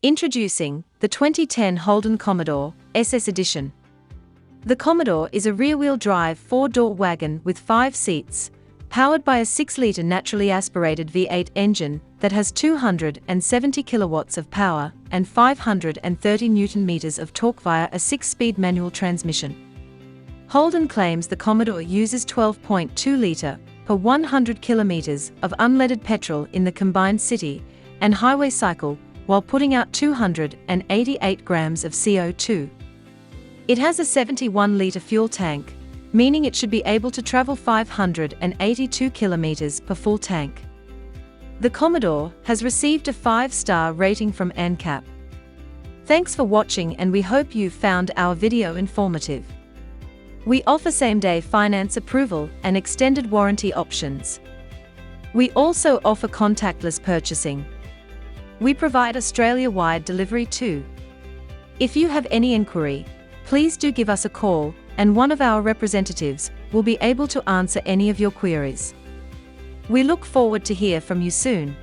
Introducing the 2010 Holden Commodore SS Edition. The Commodore is a rear-wheel drive 4-door wagon with 5 seats, powered by a 6-liter naturally aspirated V8 engine that has 270 kilowatts of power and 530 Newton-meters of torque via a 6-speed manual transmission. Holden claims the Commodore uses 12.2-liter per 100 kilometers of unleaded petrol in the combined city and highway cycle, while putting out 288 grams of CO2. It has a 71-liter fuel tank, meaning it should be able to travel 582 kilometers per full tank. The Commodore has received a 5-star rating from NCAP. Thanks for watching, and we hope you found our video informative. We offer same-day finance approval and extended warranty options. We also offer contactless purchasing. We provide Australia-wide delivery too. If you have any inquiry, please do give us a call, and one of our representatives will be able to answer any of your queries. We look forward to hear from you soon.